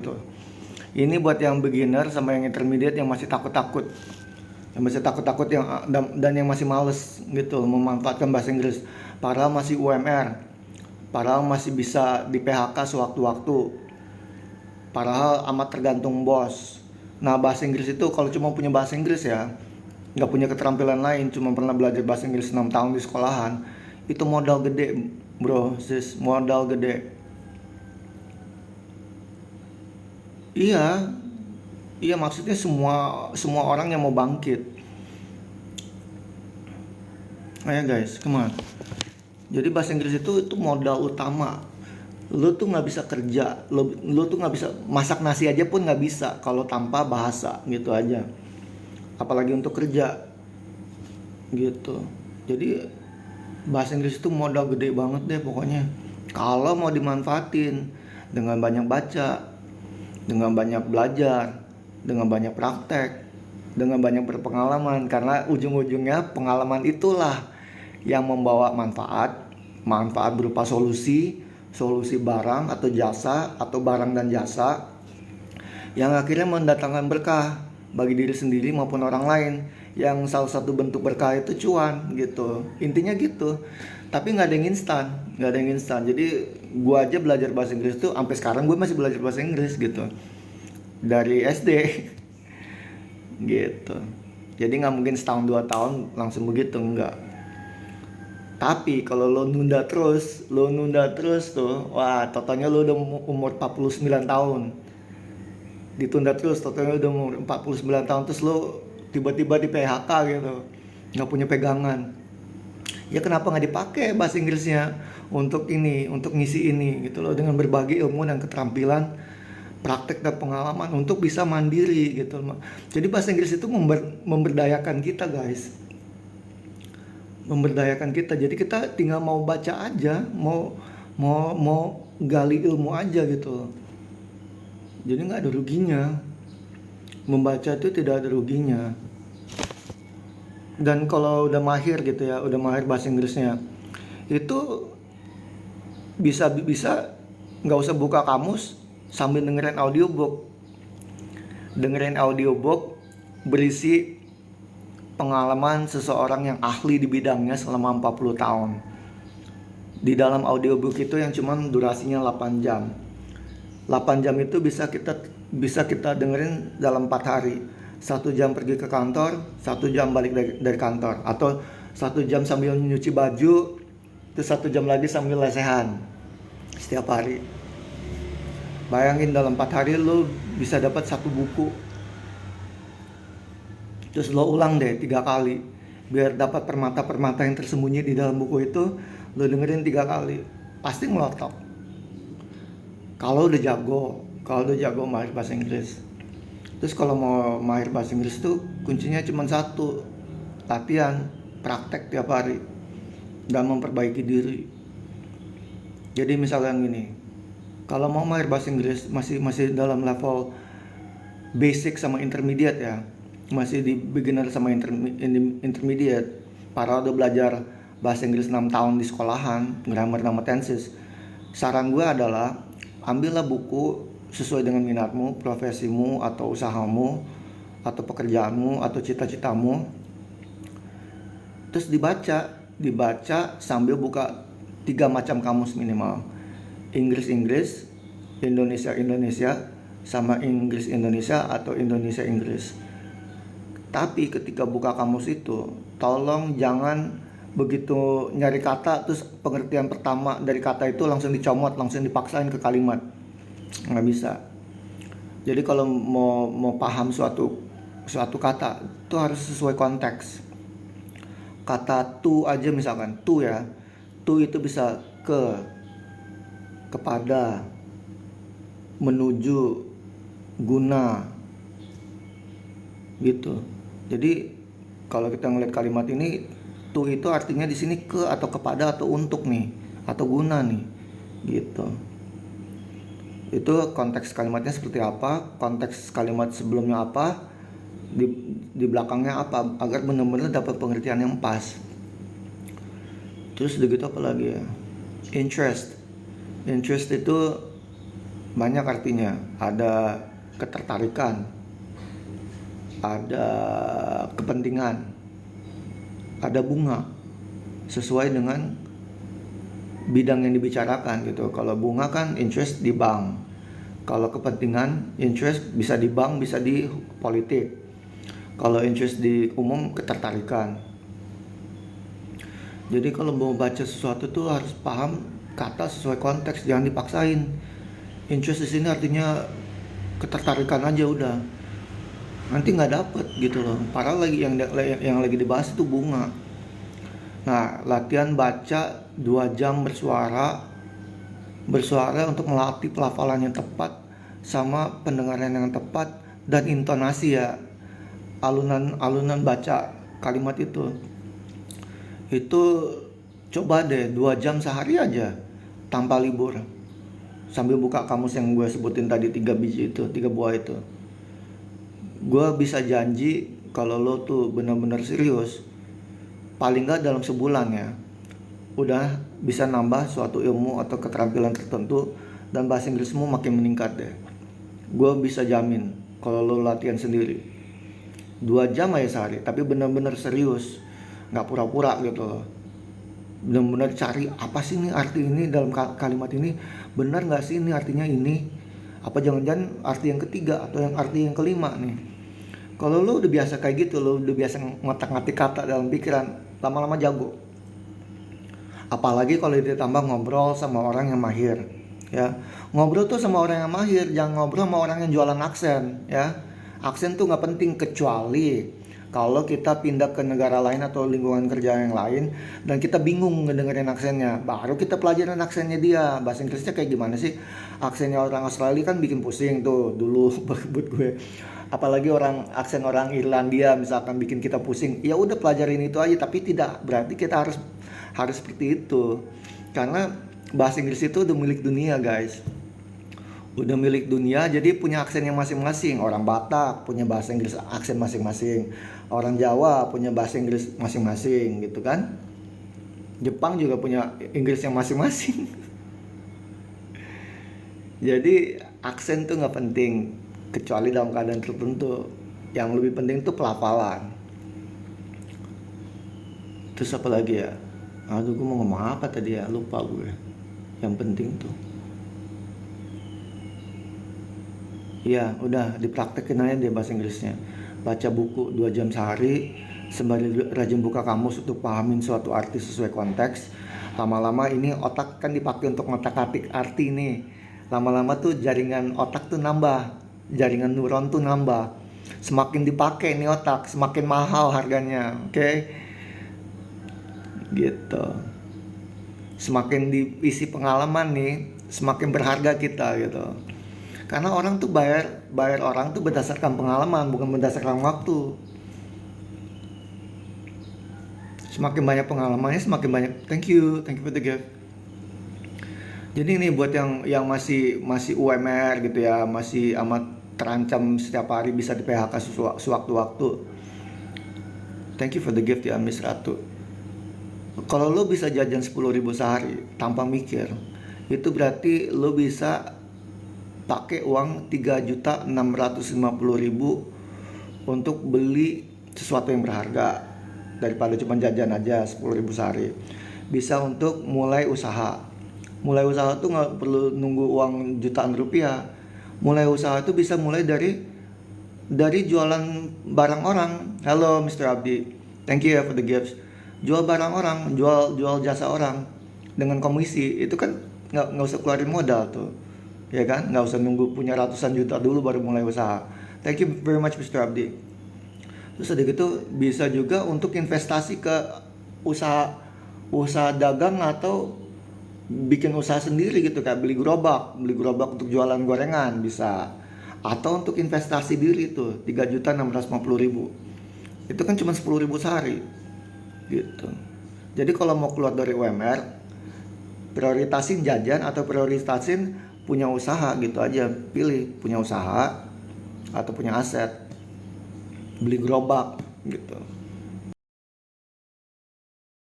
gitu. Ini buat yang beginner sama yang intermediate yang masih takut-takut. Yang masih takut-takut dan yang masih males gitu memanfaatkan bahasa Inggris. Padahal masih UMR. Padahal masih bisa di PHK sewaktu-waktu. Padahal amat tergantung bos. Nah, bahasa Inggris itu kalau cuma punya bahasa Inggris ya, nggak punya keterampilan lain, cuma pernah belajar bahasa Inggris 6 tahun di sekolahan, itu modal gede, bro, sis, modal gede. Iya, iya maksudnya semua semua orang yang mau bangkit. Ayo guys, come on. Jadi bahasa Inggris itu modal utama. Lu tuh nggak bisa kerja, lu tuh nggak bisa masak nasi aja pun nggak bisa kalau tanpa bahasa gitu aja. Apalagi untuk kerja gitu. Jadi bahasa Inggris itu modal gede banget deh pokoknya. Kalau mau dimanfaatin dengan banyak baca, dengan banyak belajar, dengan banyak praktek, dengan banyak berpengalaman, karena ujung-ujungnya pengalaman itulah yang membawa manfaat berupa solusi barang atau jasa atau barang dan jasa yang akhirnya mendatangkan berkah bagi diri sendiri maupun orang lain. Yang salah satu bentuk berkah itu cuan gitu, intinya gitu. Tapi nggak ada yang instan, nggak ada yang instan. Jadi gue aja belajar bahasa Inggris tuh sampai sekarang gue masih belajar bahasa Inggris gitu dari SD gitu. Jadi nggak mungkin setahun 2 tahun langsung begitu, enggak. Tapi kalau lo nunda terus tuh, wah, totalnya lo udah umur 49 tahun. Ditunda terus, totalnya udah umur 49 tahun, terus lo tiba-tiba di PHK gitu. Nggak punya pegangan. Ya kenapa nggak dipakai bahasa Inggrisnya untuk ini, untuk ngisi ini gitu loh, dengan berbagi ilmu dan keterampilan, praktek dan pengalaman untuk bisa mandiri gitu loh. Jadi bahasa Inggris itu memberdayakan kita, guys. Memberdayakan kita. Jadi kita tinggal mau baca aja, mau gali ilmu aja gitu. Jadi nggak ada ruginya. Membaca itu tidak ada ruginya. Dan kalau udah mahir gitu ya, udah mahir bahasa Inggrisnya, itu bisa nggak usah buka kamus sambil dengerin audiobook. Dengerin audiobook berisi pengalaman seseorang yang ahli di bidangnya selama 40 tahun. Di dalam audiobook itu yang cuman durasinya 8 jam. 8 jam itu bisa kita dengerin dalam 4 hari. 1 jam pergi ke kantor, 1 jam balik dari kantor, atau 1 jam sambil nyuci baju, terus 1 jam lagi sambil lesehan setiap hari. Bayangin dalam 4 hari lo bisa dapat 1 buku. Terus lo ulang deh 3 kali biar dapat permata-permata yang tersembunyi di dalam buku itu. Lo dengerin 3 kali, pasti ngelotok. Kalau udah jago mahir bahasa Inggris. Terus kalau mau mahir bahasa Inggris tuh kuncinya cuma satu, latihan, praktek tiap hari, dan memperbaiki diri. Jadi misalkan gini, kalau mau mahir bahasa Inggris masih dalam level basic sama intermediate ya, masih di beginner sama intermediate, para udah belajar bahasa Inggris 6 tahun di sekolahan, grammar sama tenses, saran gue adalah ambillah buku sesuai dengan minatmu, profesimu, atau usahamu, atau pekerjaanmu, atau cita-citamu. Terus dibaca sambil buka 3 macam kamus minimal. Inggris, Indonesia, sama Inggris Indonesia atau Indonesia Inggris. Tapi ketika buka kamus itu, tolong jangan begitu nyari kata terus pengertian pertama dari kata itu langsung dicomot, langsung dipaksain ke kalimat. Nggak bisa. Jadi kalau mau paham suatu kata itu harus sesuai konteks. Kata to aja misalkan, to ya, to itu bisa kepada, menuju, guna gitu. Jadi kalau kita ngeliat kalimat ini, to itu artinya di sini ke atau kepada atau untuk nih, atau guna nih gitu. Itu konteks kalimatnya seperti apa, konteks kalimat sebelumnya apa, di belakangnya apa, agar benar-benar dapat pengertian yang pas. Terus udah gitu apa lagi ya, interest itu banyak artinya. Ada ketertarikan, ada kepentingan, ada bunga sesuai dengan bidang yang dibicarakan gitu. Kalau bunga kan interest di bank, kalau kepentingan interest bisa di bank, bisa di politik. Kalau interest di umum ketertarikan. Jadi kalau mau baca sesuatu tuh harus paham kata sesuai konteks, jangan dipaksain. Interest di sini artinya ketertarikan aja udah, nanti nggak dapet gitu loh. Padahal lagi yang lagi dibahas itu bunga. Nah, latihan baca 2 jam bersuara untuk melatih pelafalan yang tepat sama pendengaran yang tepat dan intonasi ya, alunan baca kalimat itu coba deh 2 jam sehari aja tanpa libur, sambil buka kamus yang gue sebutin tadi, 3 buah itu. Gue bisa janji kalau lo tuh benar-benar serius, paling nggak dalam sebulan ya udah bisa nambah suatu ilmu atau keterampilan tertentu, dan bahasa Inggrismu makin meningkat deh. Gue bisa jamin kalau lo latihan sendiri 2 jam aja sehari, tapi benar-benar serius, nggak pura-pura gitu loh. Benar-benar cari apa sih ini arti ini dalam kalimat ini, benar nggak sih ini artinya ini, apa jangan-jangan arti yang ketiga atau yang arti yang kelima nih. Kalau lo udah biasa kayak gitu, lo udah biasa ngotak-ngatik kata dalam pikiran, lama-lama jago. Apalagi kalau ditambah ngobrol sama orang yang mahir ya. Ngobrol tuh sama orang yang mahir, jangan ngobrol sama orang yang jualan aksen ya. Aksen tuh nggak penting kecuali kalau kita pindah ke negara lain atau lingkungan kerja yang lain dan kita bingung ngedengerin aksennya, baru kita pelajarin aksennya dia. Bahasa Inggrisnya kayak gimana sih? Aksennya orang Australia kan bikin pusing tuh dulu buat gue. Apalagi aksen orang Irlandia misalkan bikin kita pusing. Ya udah pelajarin itu aja, tapi tidak berarti kita harus seperti itu. Karena bahasa Inggris itu udah milik dunia, guys. Udah milik dunia, jadi punya aksen yang masing-masing. Orang Batak punya bahasa Inggris aksen masing-masing. Orang Jawa punya bahasa Inggris masing-masing gitu kan. Jepang juga punya Inggris yang masing-masing. Jadi aksen tuh nggak penting kecuali dalam keadaan tertentu. Yang lebih penting tuh pelafalan. Terus apa lagi ya? Aduh, gue mau ngomong apa tadi ya, lupa gue. Yang penting tuh ya udah dipraktekin aja deh bahasa Inggrisnya. Baca buku 2 jam sehari, sembari rajin buka kamus untuk pahamin suatu arti sesuai konteks. Lama-lama ini otak kan dipakai untuk ngotak-atik arti nih. Lama-lama tuh jaringan otak tuh nambah, jaringan neuron tuh nambah. Semakin dipakai nih otak, semakin mahal harganya, oke? Gitu. Semakin diisi pengalaman nih, semakin berharga kita gitu. Karena orang tuh bayar orang tuh berdasarkan pengalaman, bukan berdasarkan waktu. Semakin banyak pengalamannya, semakin banyak thank you for the gift. Jadi ini buat yang masih UMR gitu ya, masih amat terancam setiap hari bisa di PHK sewaktu-waktu. Thank you for the gift ya Miss Ratu. Kalau lo bisa jajan 10.000 sehari tanpa mikir, itu berarti lo bisa pakai uang 3.650.000 untuk beli sesuatu yang berharga daripada cuma jajan aja 10.000 sehari. Bisa untuk mulai usaha. Mulai usaha tuh nggak perlu nunggu uang jutaan rupiah. Mulai usaha itu bisa mulai dari jualan barang orang. Halo Mr. Abdi, thank you for the gifts. Jual barang orang, jual jasa orang dengan komisi, itu kan nggak usah keluarin modal tuh, ya kan? Nggak usah nunggu punya ratusan juta dulu baru mulai usaha. Thank you very much Mr. Abdi. Terus ada gitu bisa juga untuk investasi ke usaha dagang atau bikin usaha sendiri gitu, kayak beli gerobak untuk jualan gorengan bisa, atau untuk investasi diri tuh 3.650.000. Itu kan cuma 10.000 sehari gitu. Jadi kalau mau keluar dari UMR, prioritasin jajan atau prioritasin punya usaha gitu aja. Pilih punya usaha atau punya aset, beli gerobak gitu.